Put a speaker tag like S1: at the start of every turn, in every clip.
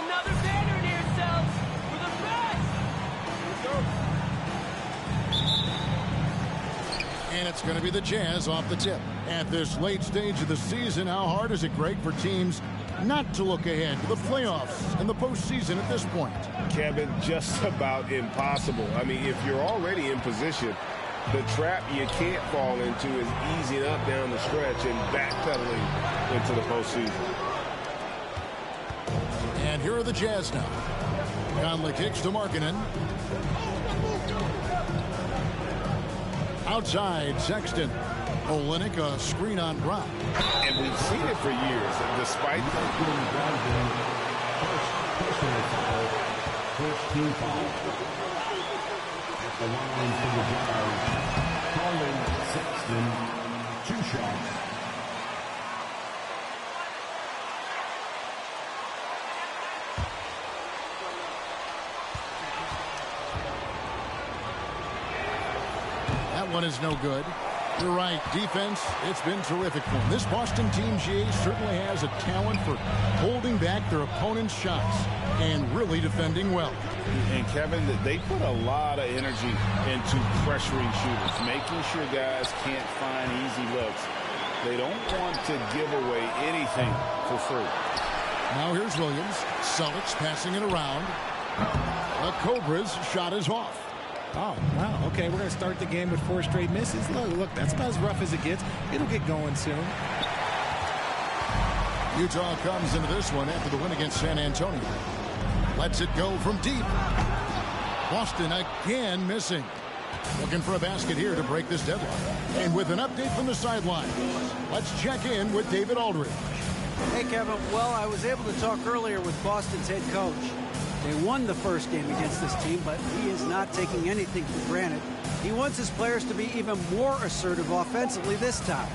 S1: another banner near yourselves for the press.
S2: And it's going to be the Jazz off the tip. At this late stage of the season, how hard is it, Greg, for teams not to look ahead to the playoffs and the postseason at this point?
S3: Kevin, just about impossible. I mean, if you're already in position, the trap you can't fall into is easing up down the stretch and backpedaling into the postseason.
S2: And here are the Jazz now. Conley kicks to Markkanen. Outside, Sexton. Olynyk, a screen on Brown.
S3: And we've seen it for years, despite
S4: First team foul. At the line for the Jazz, Colin Sexton, 2 shots.
S2: That one is no good. You're right. Defense, it's been terrific for them. This Boston team, GA, certainly has a talent for holding back their opponent's shots and really defending well.
S3: And, Kevin, they put a lot of energy into pressuring shooters, making sure guys can't find easy looks. They don't want to give away anything for free.
S2: Now here's Williams. Celtics passing it around. The Cobras shot is off.
S5: Oh, wow. Okay, we're going to start the game with 4 straight misses. Look, that's about as rough as it gets. It'll get going soon.
S2: Utah comes into this one after the win against San Antonio. Lets it go from deep. Boston again missing. Looking for a basket here to break this deadlock. And with an update from the sideline, let's check in with David Aldridge.
S6: Hey, Kevin. Well, I was able to talk earlier with Boston's head coach. They won the first game against this team, but he is not taking anything for granted. He wants his players to be even more assertive offensively this time.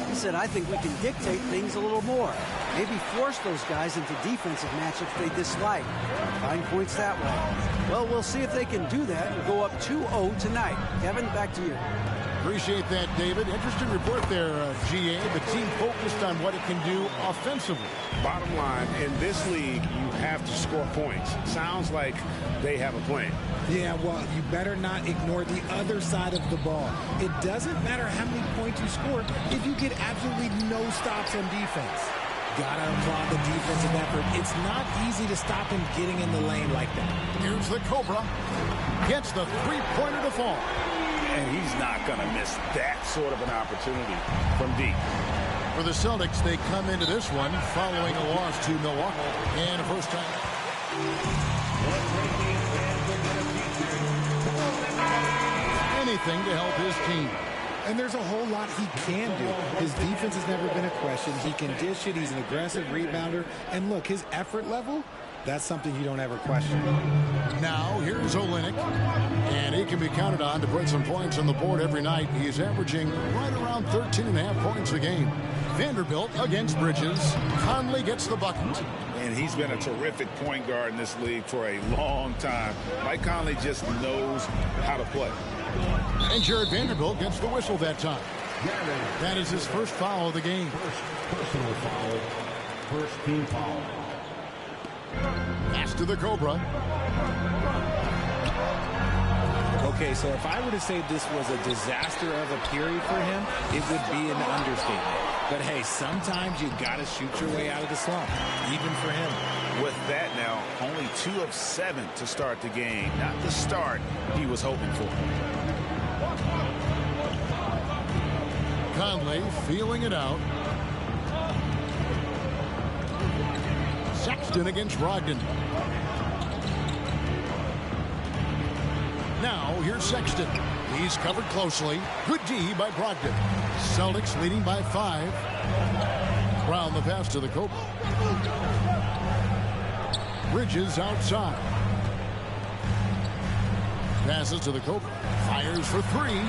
S6: He said, I think we can dictate things a little more. Maybe force those guys into defensive matchups they dislike. Find points that way. Well, we'll see if they can do that and go up 2-0 tonight. Kevin, back to you.
S2: Appreciate that, David. Interesting report there, GA. The team focused on what it can do offensively.
S3: Bottom line, in this league, you have to score points. Sounds like they have a plan.
S5: Yeah, well, you better not ignore the other side of the ball. It doesn't matter how many points you score if you get absolutely no stops on defense. Gotta applaud the defensive effort. It's not easy to stop him getting in the lane like that.
S2: Here's the Cobra. Gets the three-pointer to fall.
S3: And he's not going to miss that sort of an opportunity from deep.
S2: For the Celtics, they come into this one following a loss to Milwaukee. And a first time. Anything to help his team.
S5: And there's a whole lot he can do. His defense has never been a question. He can dish it. He's an aggressive rebounder. And look, his effort level, that's something you don't ever question.
S2: Now, here's Olynyk. And he can be counted on to put some points on the board every night. He's averaging right around 13.5 points a game. Vanderbilt against Bridges. Conley gets the bucket.
S3: And he's been a terrific point guard in this league for a long time. Mike Conley just knows how to play.
S2: And Jared Vanderbilt gets the whistle that time. That is his first foul of the game.
S4: Personal foul. First team foul.
S2: Pass to the Cobra.
S5: Okay, so if I were to say this was a disaster of a period for him, it would be an understatement. But hey, sometimes you got to shoot your way out of the slump, even for him.
S3: With that now, only 2 of 7 to start the game. Not the start he was hoping for.
S2: Conley feeling it out. Sexton against Brogdon. Now, here's Sexton. He's covered closely. Good D by Brogdon. Celtics leading by 5. Brown the pass to the Cobra. Bridges outside. Passes to the Cobra. Fires for 3.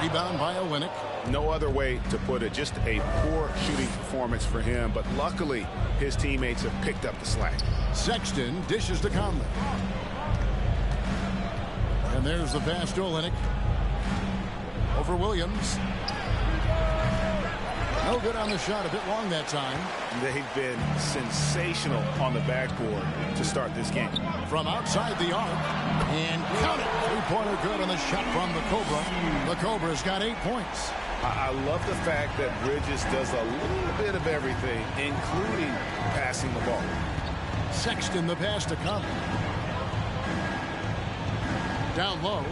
S2: Rebound by Olynyk.
S3: No other way to put it. Just a poor shooting performance for him. But luckily, his teammates have picked up the slack.
S2: Sexton dishes to Conley. And there's the pass to Olynyk. Over Williams. No good on the shot. A bit long that time.
S3: They've been sensational on the backboard to start this game.
S2: From outside the arc. And count it. Three-pointer good on the shot from the Cobra. The Cobra's got 8 points.
S3: I love the fact that Bridges does a little bit of everything, including passing the ball.
S2: Sexton the pass to Conley. Down low.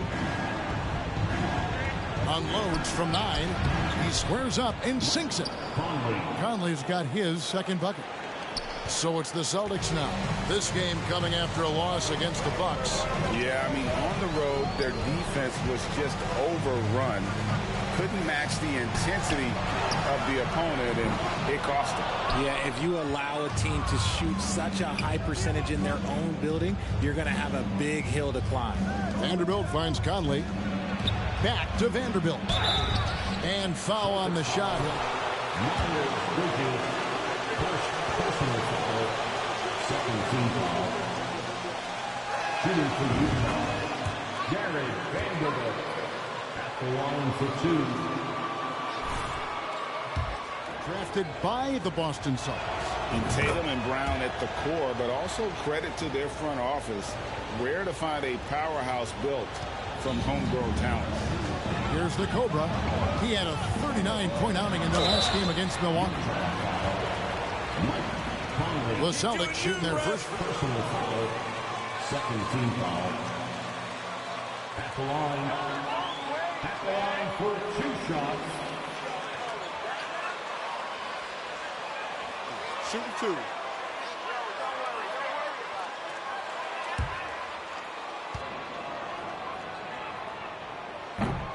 S2: Unloads from 9. He squares up and sinks it. Conley's got his second bucket. So it's the Celtics now. This game coming after a loss against the Bucks.
S3: Yeah, I mean, on the road, their defense was just overrun. Couldn't match the intensity of the opponent, and it cost them.
S5: Yeah, if you allow a team to shoot such a high percentage in their own building, you're going to have a big hill to climb.
S2: Vanderbilt finds Conley. Back to Vanderbilt. And foul on the shot.
S4: Personal foul. Second team foul. Shooting for Utah. Jared Vanderbilt at the line for 2.
S2: Drafted by the Boston Celtics.
S3: And Tatum and Brown at the core, but also credit to their front office. Rare to find a powerhouse built from homegrown talent.
S2: Here's the Cobra. He had a 39-point outing in the last game against Milwaukee. The Celtics shooting their first
S4: personal foul. Second team foul. At the line. At the line for 2 shots.
S2: Shooting 2.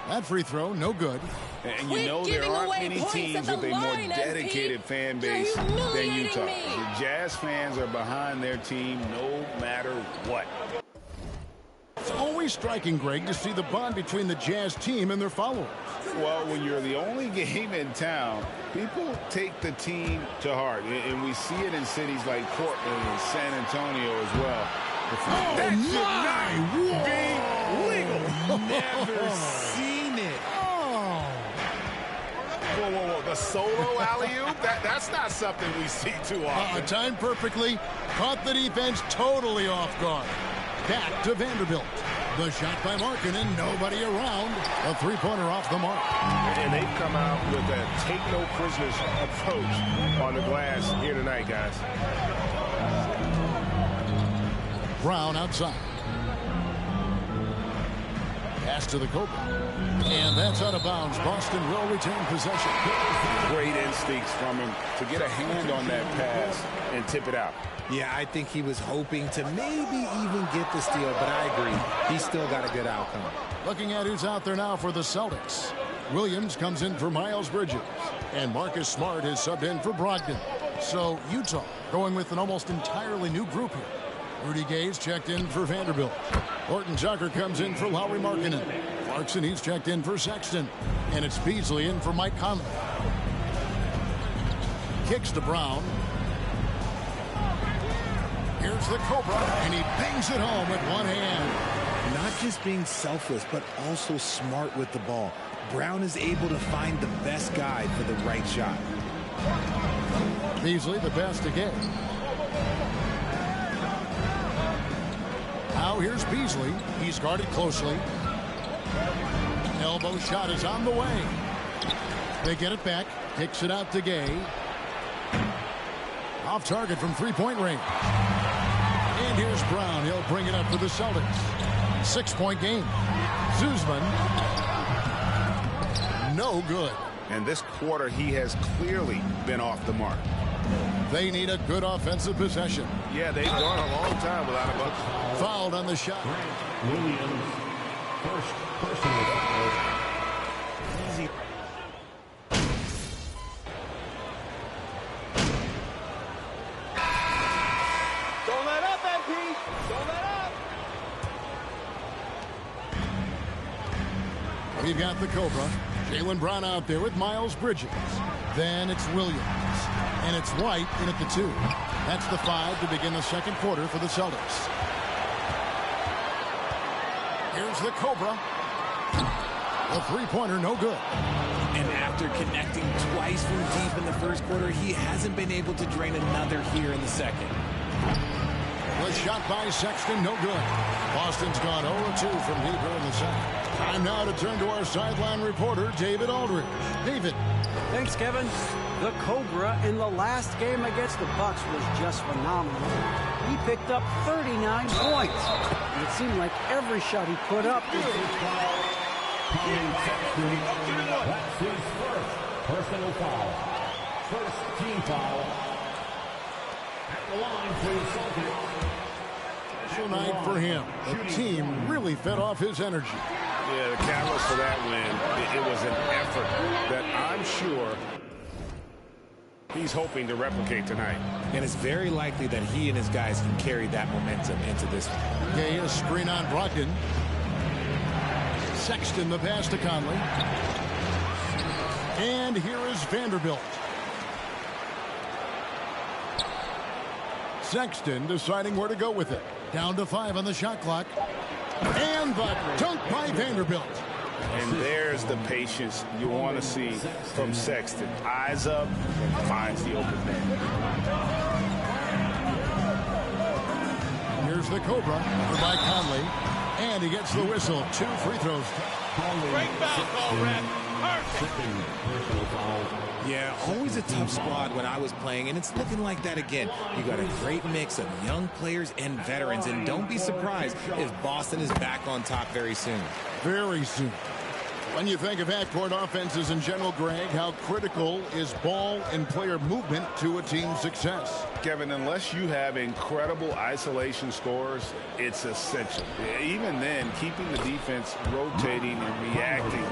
S2: That free throw, no good.
S3: And you know there aren't many teams with a more dedicated fan base than Utah. The Jazz fans are behind their team no matter what.
S2: It's always striking, Greg, to see the bond between the Jazz team and their followers.
S3: Well, when you're the only game in town, people take the team to heart. And we see it in cities like Portland and San Antonio as well.
S2: That should not be legal.
S5: Never seen it.
S3: Whoa, whoa, whoa. The solo alley-oop? That's not something we see too often.
S2: Timed perfectly. Caught the defense totally off guard. Back to Vanderbilt. The shot by Markkanen. Nobody around. A three-pointer off the mark.
S7: And they've come out with a take-no-prisoners approach on the glass here tonight, guys.
S2: Brown outside. Pass to the Cobra. And that's out of bounds. Boston will retain possession.
S3: Great instincts from him to get a hand on that pass and tip it out.
S5: Yeah, I think he was hoping to maybe even get the steal, but I agree. He still got a good outcome.
S2: Looking at who's out there now for the Celtics. Williams comes in for Miles Bridges. And Marcus Smart is subbed in for Brogdon. So Utah going with an almost entirely new group here. Rudy Gay's checked in for Vanderbilt. Horton Tucker comes in for Lauri Markkanen. Clarkson, he's checked in for Sexton. And it's Beasley in for Mike Conley. Kicks to Brown. Here's the Cobra, and he bangs it home with one hand.
S5: Not just being selfless, but also smart with the ball. Brown is able to find the best guy for the right shot.
S2: Beasley, the pass to Gay. Now here's Beasley. He's guarded closely. Elbow shot is on the way. They get it back. Kicks it out to Gay. Off target from three-point range. And here's Brown. He'll bring it up for the Celtics. 6-point game. Zuzman. No good.
S3: And this quarter, he has clearly been off the mark.
S2: They need a good offensive possession.
S7: Yeah, they've gone a long time without a bucket.
S2: Fouled on the shot.
S4: Williams, first personal foul. Easy.
S1: Don't let up, MP. Don't let up.
S2: We've got the Cobra. Jaylen Brown out there with Miles Bridges. Then it's Williams. And it's White in at the 2. That's the 5 to begin the second quarter for the Celtics. Here's the Cobra. The three-pointer, no good.
S5: And after connecting twice from deep in the first quarter. He hasn't been able to drain another here in the second.
S2: The shot by Sexton, no good. Boston's gone 0-2 from deep here in the second. Time now to turn to our sideline reporter, David Aldridge. David.
S6: Thanks, Kevin. The Cobra in the last game against the Bucks was just phenomenal. He picked up 39 points. And it seemed like every shot he put up was
S4: That's his first personal foul. First team foul. At the line for the Celtics.
S2: Special night for him. The team really fed off his energy.
S3: Yeah, the catalyst for that win, it was an effort that I'm sure he's hoping to replicate tonight.
S5: And it's very likely that he and his guys can carry that momentum into this one.
S2: Gay, a screen on Brogdon. Sexton, the pass to Conley. And here is Vanderbilt. Sexton deciding where to go with it. Down to 5 on the shot clock. And the dunk by Vanderbilt.
S3: And there's the patience you want to see from Sexton. Eyes up and finds the open man.
S2: Here's the Cobra by Conley. And he gets the whistle. 2 free throws.
S1: Great foul call, Red. Perfect.
S4: Personal foul.
S5: Yeah, always a tough squad when I was playing, and it's looking like that again. You got a great mix of young players and veterans, and don't be surprised if Boston is back on top very soon.
S2: Very soon. When you think of half-court offenses in general, Greg, how critical is ball and player movement to a team's success?
S3: Kevin, unless you have incredible isolation scores, it's essential. Even then, keeping the defense rotating and reacting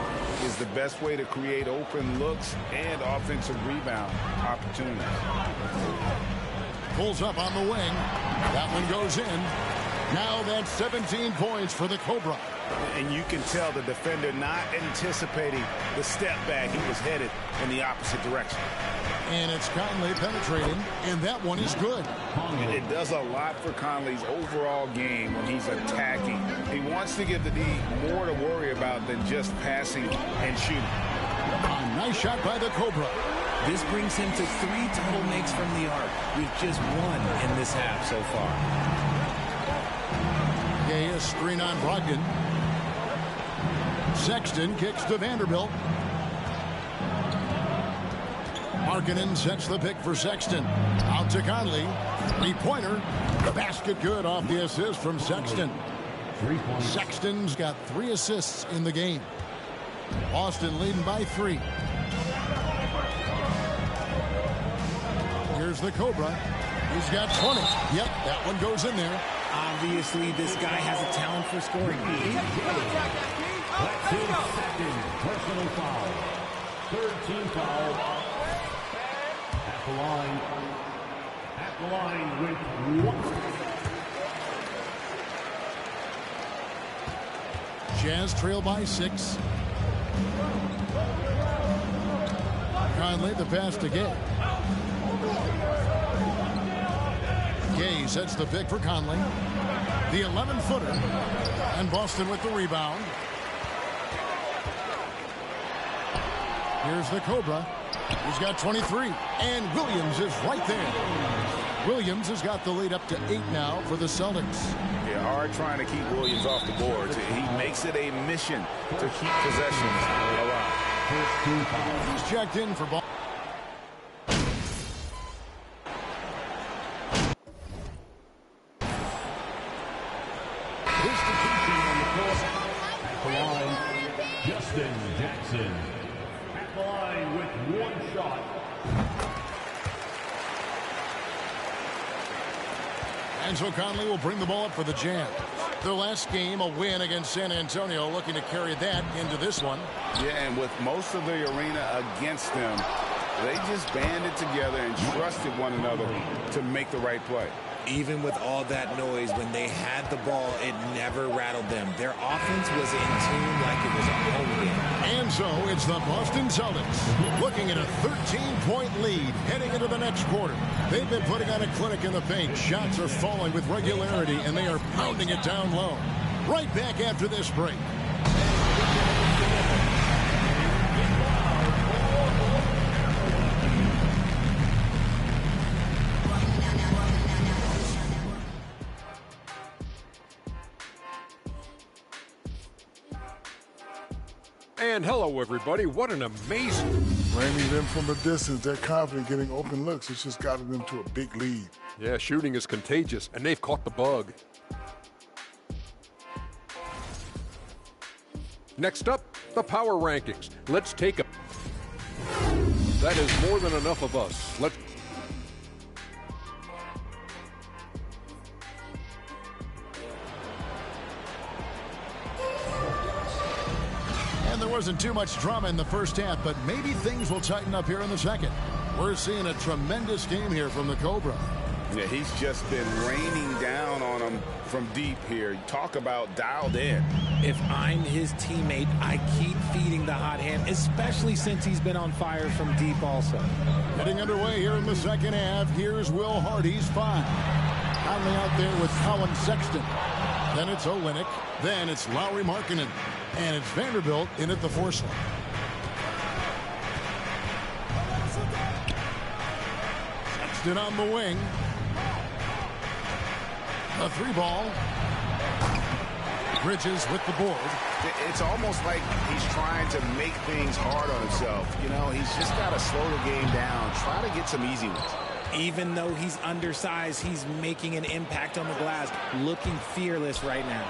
S3: is the best way to create open looks and offensive rebound opportunities.
S2: Pulls up on the wing. That one goes in. Now that's 17 points for the Cobra.
S3: And you can tell the defender not anticipating the step back. He was headed in the opposite direction.
S2: And it's Conley penetrating, and that one is good.
S3: It does a lot for Conley's overall game when he's attacking. He wants to give the D more to worry about than just passing and shooting.
S2: A nice shot by the Cobra.
S5: This brings him to 3 total makes from the arc, with just 1 in this half so far.
S2: Gay, a screen on Brogdon. Sexton kicks to Vanderbilt. Markkanen sets the pick for Sexton. Out to Conley. 3-pointer. The basket good off the assist from Sexton.
S4: 3 points.
S2: Sexton's got 3 assists in the game. Boston leading by 3. Here's the Cobra. He's got 20. Yep, that one goes in there.
S5: Obviously, this guy has a talent for scoring.
S4: That's his second personal foul. Third team foul. At the line with 1.
S2: Jazz trail by 6. Conley, the pass to Gay. Gay sets the pick for Conley. The 11-footer. And Boston with the rebound. Here's the Cobra. He's got 23. And Williams is right there. Williams has got the lead up to 8 now for the Celtics.
S3: Yeah, hard trying to keep Williams off the boards. He makes it a mission to keep possessions alive.
S2: He's checked in for ball.
S4: Jackson at the line with 1 shot.
S2: And so Conley will bring the ball up for the Jazz. Their last game, a win against San Antonio, looking to carry that into this one.
S3: Yeah, and with most of the arena against them, they just banded together and trusted one another to make the right play.
S5: Even with all that noise, when they had the ball, it never rattled them. Their offense was in tune like it was a home game.
S2: And so it's the Boston Celtics looking at a 13-point lead heading into the next quarter. They've been putting on a clinic in the paint. Shots are falling with regularity, and they are pounding it down low. Right back after this break.
S8: And hello, everybody. What an amazing...
S9: Raining them from a distance, they're confident getting open looks. It's just gotten them to a big lead.
S8: Yeah, shooting is contagious, and they've caught the bug. Next up, the power rankings. Let's take a... That is more than enough of us. Let's...
S2: And there wasn't too much drama in the first half, but maybe things will tighten up here in the second. We're seeing a tremendous game here from the Cobra.
S3: Yeah, he's just been raining down on them from deep here. Talk about dialed in.
S5: If I'm his teammate, I keep feeding the hot hand, especially since he's been on fire from deep also.
S2: Getting underway here in the second half. Here's Will Hardy's 5. Conley out there with Colin Sexton. Then it's Olynyk. Then it's Lauri Markkanen. And it's Vanderbilt in at the 4 slot. Sexton on the wing. A 3-ball. Bridges with the board.
S3: It's almost like he's trying to make things hard on himself. You know, he's just got to slow the game down. Try to get some easy ones.
S5: Even though he's undersized, he's making an impact on the glass. Looking fearless right now.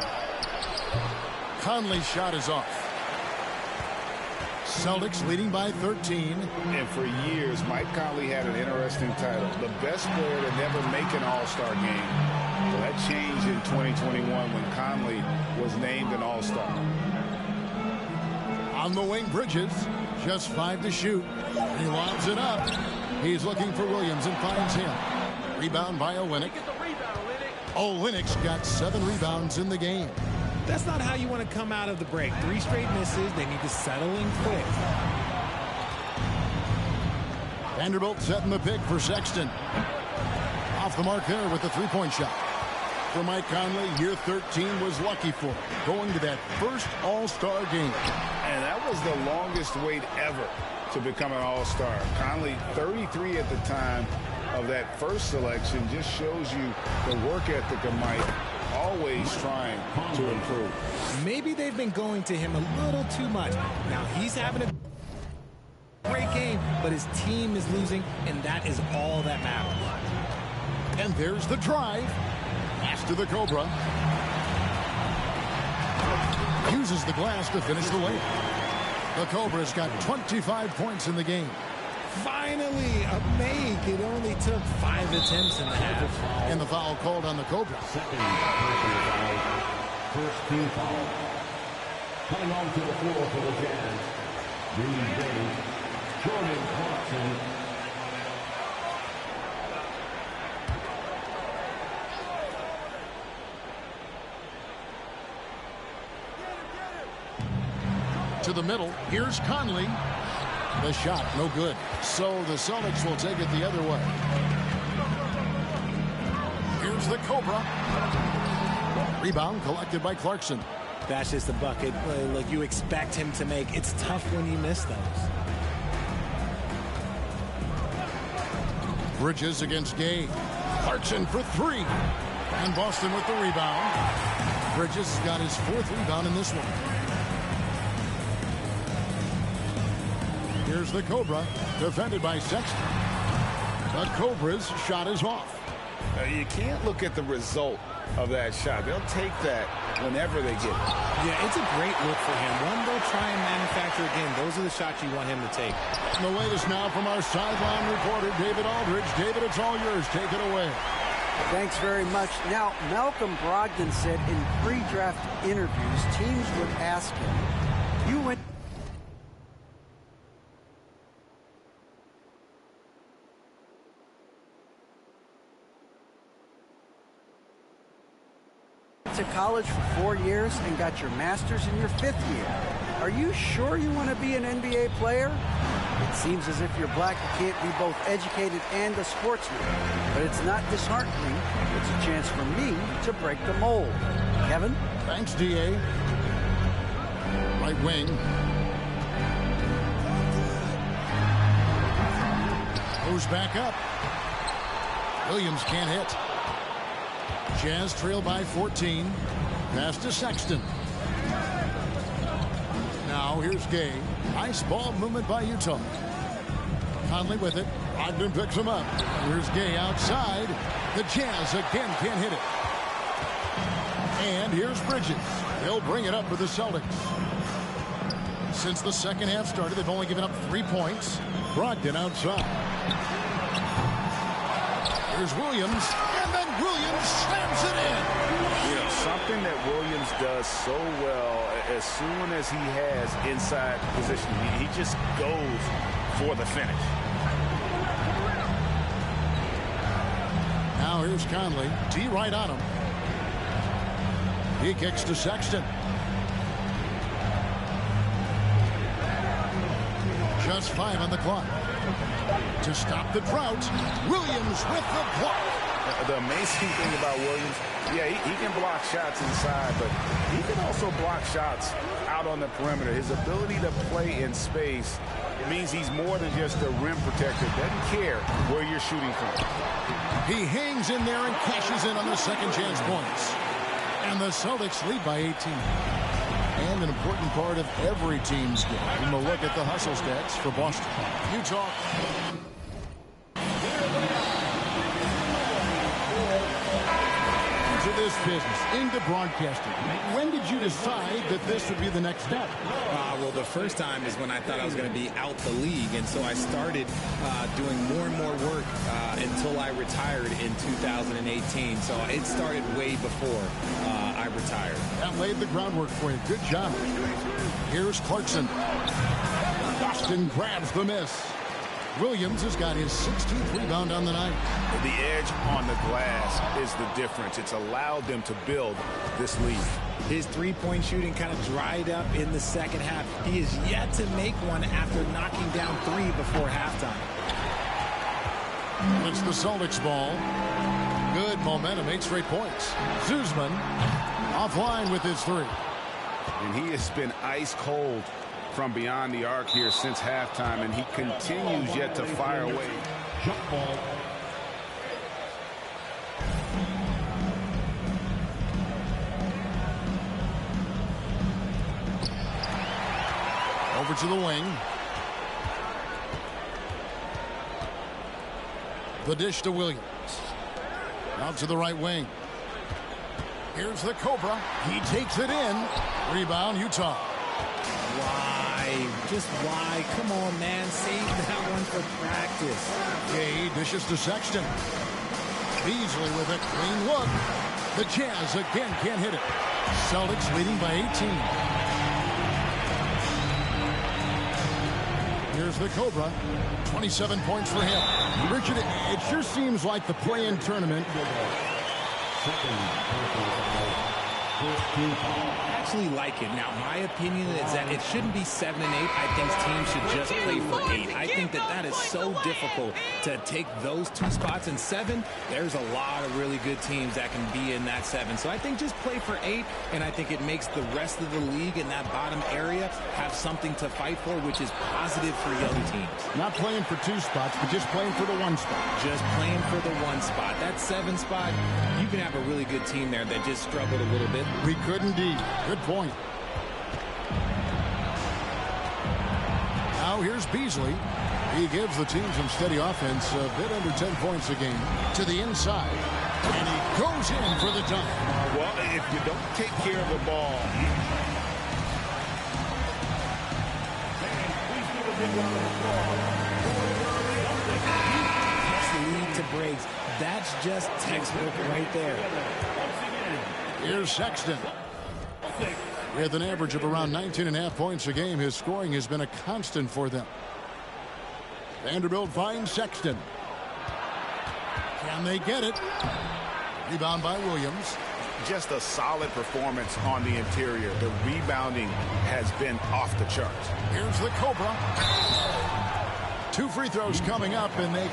S2: Conley's shot is off. Celtics leading by 13.
S3: And for years, Mike Conley had an interesting title. The best player to never make an all-star game. Well, that changed in 2021 when Conley was named an all-star.
S2: On the wing, Bridges. Just 5 to shoot. He lobs it up. He's looking for Williams and finds him. Rebound by Olynyk. Olynyk's got 7 rebounds in the game.
S5: That's not how you want to come out of the break. 3 straight misses. They need to settle in quick.
S2: Vanderbilt setting the pick for Sexton. Off the mark there with the 3-point shot. For Mike Conley, year 13 was lucky for him, going to that first all-star game.
S3: And that was the longest wait ever to become an all-star. Conley, 33 at the time of that first selection, just shows you the work ethic of Mike. Always trying to improve.
S5: Maybe they've been going to him a little too much. Now he's having a great game, but his team is losing, and that is all that matters.
S2: And there's the drive. Pass to the Cobra. Uses the glass to finish the layup. The Cobra's got 25 points in the game.
S5: Finally, a make. It only took 5 attempts in the half.
S2: And the foul called on the Cobra.
S4: Second personal foul. First team foul. Coming onto the floor for the Jazz. Green Bay, Jordan Clarkson.
S2: To the middle. Here's Conley. The shot, no good. So the Celtics will take it the other way. Here's the Cobra. Rebound collected by Clarkson.
S5: That's just the bucket like you expect him to make. It's tough when you miss those.
S2: Bridges against Gay. Clarkson for 3. And Boston with the rebound. Bridges got his 4th rebound in this one. Here's the Cobra, defended by Sexton. The Cobra's shot is off.
S3: You can't look at the result of that shot. They'll take that whenever they get it.
S5: Yeah, it's a great look for him. One they'll try and manufacture again. Those are the shots you want him to take.
S2: And the latest now from our sideline reporter, David Aldridge. David, it's all yours. Take it away.
S6: Thanks very much. Now, Malcolm Brogdon said in pre-draft interviews, teams would ask him, you went to college for 4 years and got your master's in your 5th year. Are you sure you want to be an NBA player? It seems as if you're black, you can't be both educated and a sportsman. But it's not disheartening. It's a chance for me to break the mold. Kevin?
S2: Thanks, D.A. Right wing. Goes back up. Williams can't hit. Jazz trail by 14. Pass to Sexton. Now Now here's Gay. Nice ball movement by Utah. Conley with it. Ogden picks him up. Here's Gay outside. The Jazz again can't hit it. And here's Bridges. They'll bring it up for the Celtics. Since the second half started, they've only given up 3 points. Brogdon outside. Here's Williams, and then Williams slams it in.
S3: You know, something that Williams does so well as soon as he has inside position, he just goes for the finish.
S2: Now here's Conley. D right on him. He kicks to Sexton. Just 5 on the clock. To stop the drought, Williams with the block.
S3: The amazing thing about Williams, yeah, he can block shots inside, but he can also block shots out on the perimeter. His ability to play in space means he's more than just a rim protector. Doesn't care where you're shooting from.
S2: He hangs in there and cashes in on the second chance points. And the Celtics lead by 18. And an important part of every team's game. And we'll look at the hustle stats for Boston. Utah. Into this business, into broadcasting. When did you decide that this would be the next step?
S10: Well, the first time is when I thought I was going to be out the league, and so I started doing more and more work until I retired in 2018. So it started way before I retired.
S2: That laid the groundwork for you. Good job. Here's Clarkson. Boston grabs the miss. Williams has got his 16th rebound on the night.
S3: The edge on the glass is the difference. It's allowed them to build this lead.
S10: His three-point shooting kind of dried up in the second half. He is yet to make one after knocking down 3 before halftime.
S2: It's the Celtics ball. Good momentum, 8 straight points. Zuzman offline with his 3.
S3: And he has been ice cold from beyond the arc here since halftime, and he continues yet to fire away.
S4: Jump ball.
S2: Over to the wing. The dish to Williams. Out to the right wing. Here's the Cobra. He takes it in. Rebound, Utah.
S5: Why? Just why? Come on, man. Save that one for practice.
S2: Gay dishes to Sexton. Beasley with a clean look. The Jazz again can't hit it. Celtics leading by 18. Here's the Cobra. 27 points for him. Richard, it sure seems like the play-in tournament.
S10: I actually like it. Now, my opinion is that it shouldn't be 7 and 8. I think teams should just play for 8. I think that is so difficult to take those 2 spots. In 7, there's a lot of really good teams that can be in that 7. So I think just play for 8, and I think it makes the rest of the league in that bottom area have something to fight for, which is positive for young teams.
S2: Not playing for 2 spots, but just playing for the 1 spot.
S10: Just playing for the 1 spot. That 7 spot, you can have a really good team there that just struggled a little bit.
S2: We could indeed. Good point. Now here's Beasley. He gives the team some steady offense, a bit under 10 points a game. To the inside. And he goes in for the dunk.
S3: Well, if you don't take care of the ball,
S5: Lead to breaks. That's just textbook right there.
S2: Here's Sexton. With an average of around 19.5 points a game, his scoring has been a constant for them. Vanderbilt finds Sexton. Can they get it? Rebound by Williams.
S3: just a solid performance on the interior. The rebounding has been off the charts.
S2: Here's the Cobra. 2 free throws coming up, and they...
S1: You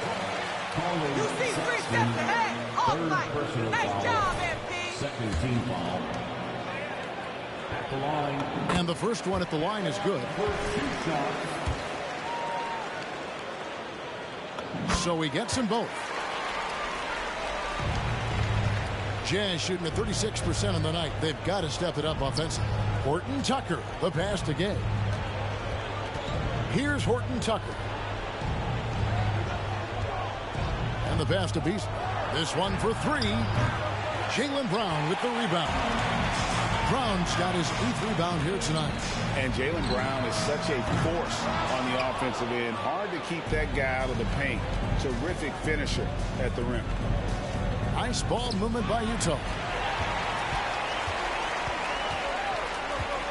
S1: see 3 steps ahead. All right. Nice job, MP.
S4: Second team foul. At the line.
S2: And the first one at the line is good. So he gets them both. Jazz shooting at 36% on the night. They've got to step it up offensively. Horton Tucker, the pass to Gay. Here's Horton Tucker. And the pass to Beasley. This one for three. Jaylen Brown with the rebound. Brown's got his 8th rebound here tonight.
S3: And Jaylen Brown is such a force on the offensive end. Hard to keep that guy out of the paint. Terrific finisher at the rim.
S2: Nice ball movement by Utah.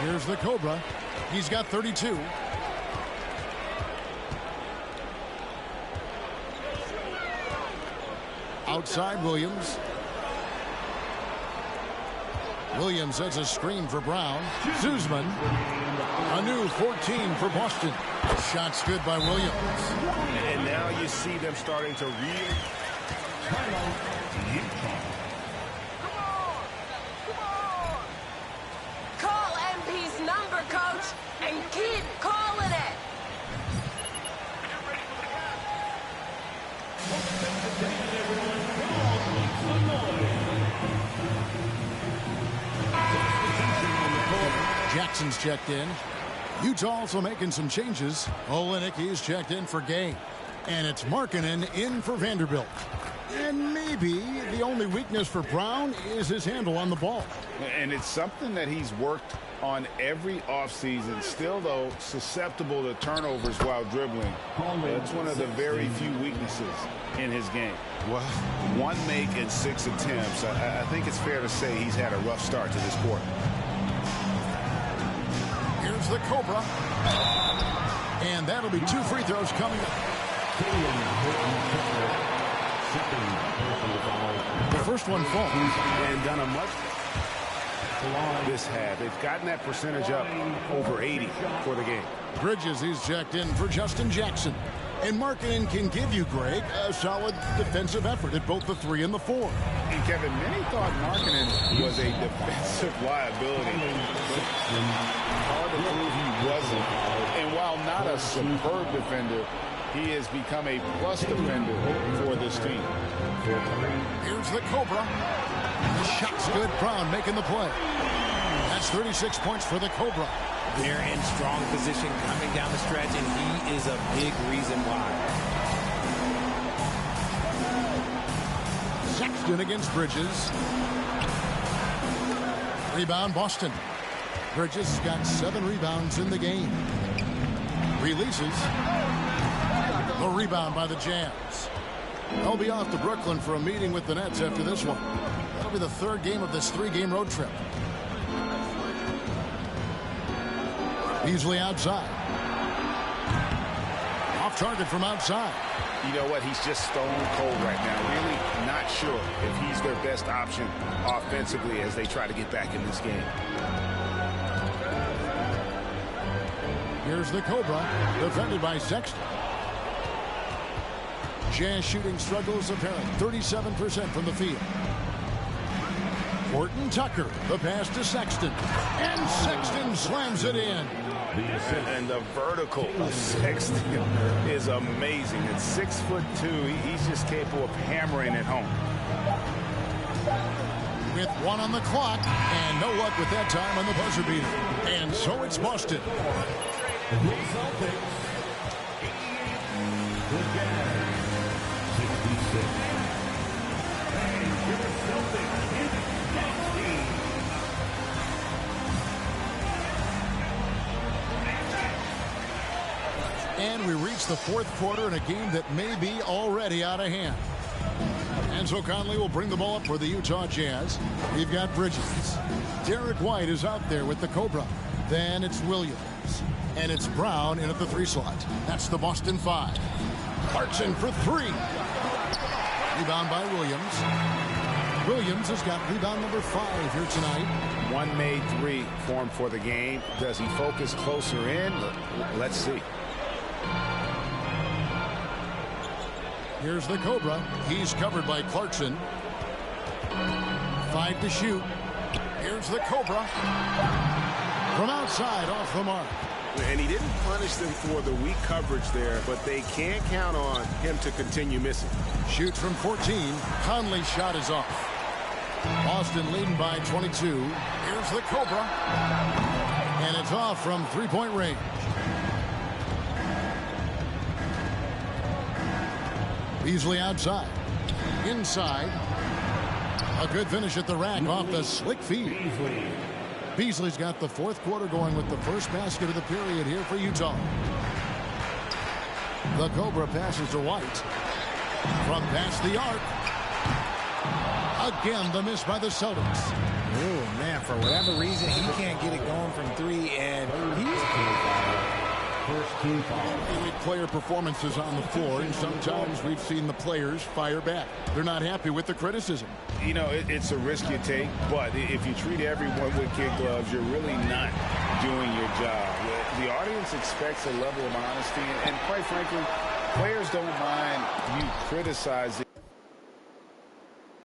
S2: Here's the Cobra. He's got 32. Outside Williams. Williams sets a screen for Brown. Zuzman. A new 14 for Boston. Shot's good by Williams.
S7: And now you see them starting to really...
S11: Call MP's number, coach, and keep calling it.
S2: Jackson's checked in. Utah also making some changes. Olenek is checked in for Gay. And it's Markkanen in for Vanderbilt. And maybe the only weakness for Brown is his handle on the ball.
S3: And it's something that he's worked on every offseason. Still, though, susceptible to turnovers while dribbling. That's one of the very few weaknesses in his game.
S7: Well, 1 make in 6 attempts. I think it's fair to say he's had a rough start to this quarter.
S2: Here's the Cobra. And that'll be 2 free throws coming up. The first one falls.
S7: And done a much this half. They've gotten that percentage up over 80 for the game.
S2: Bridges, he's checked in for Justin Jackson. And Markkanen can give you, Greg, a solid defensive effort at both the 3 and the 4.
S3: And Kevin, many thought Markkanen was a defensive liability. Hard to believe he wasn't. And while not a superb defender, he has become a plus defender for this team.
S2: Here's the Cobra. The shot's good. Brown making the play. That's 36 points for the Cobra.
S10: They're in strong position coming down the stretch, and he is a big reason why.
S2: Sexton against Bridges. Rebound, Boston. Bridges got 7 rebounds in the game. Releases. The rebound by the Jazz. They'll be off to Brooklyn for a meeting with the Nets after this one. That'll be the 3rd game of this 3-game road trip. Beasley outside. Off target from outside.
S3: You know what? He's just stone cold right now. Really not sure if he's their best option offensively as they try to get back in this game.
S2: Here's the Cobra, defended by Sexton. Jazz shooting struggles apparent, 37% from the field. Horton Tucker, the pass to Sexton. And Sexton slams it in.
S3: And the vertical of Sexton is amazing. At 6'2", he's just capable of hammering it home.
S2: With 1 on the clock, and no luck with that time on the buzzer beater. And so it's Boston. And we reach the 4th quarter in a game that may be already out of hand. Enzo Conley will bring the ball up for the Utah Jazz. We've got Bridges. Derek White is out there with the Cobra. Then it's Williams. And it's Brown in at the 3 slot. That's the Boston 5. Clarkson for 3. Rebound by Williams. Williams has got rebound number 5 here tonight.
S3: 1 made 3 for him for the game. Does he focus closer in? Let's see.
S2: Here's the Cobra. He's covered by Clarkson. 5 to shoot. Here's the Cobra. From outside, off the mark.
S7: And he didn't punish them for the weak coverage there, but they can't count on him to continue missing.
S2: Shoots from 14. Conley's shot is off. Boston leading by 22. Here's the Cobra. And it's off from 3-point range. Beasley outside. Inside. A good finish at the rack off the slick feed. Beasley's got the fourth quarter going with the first basket of the period here for Utah. The Cobra passes to White. From past the arc. Again, the miss by the Celtics.
S5: Oh, man, for whatever reason, he can't get it going from three, and he's...
S4: First team foul.
S2: Elite player performances on the floor, and sometimes we've seen the players fire back. They're not happy with the criticism.
S3: You know, it's a risk you take, but if you treat everyone with kid gloves, you're really not doing your job. The audience expects a level of honesty, and quite frankly, players don't mind you criticizing.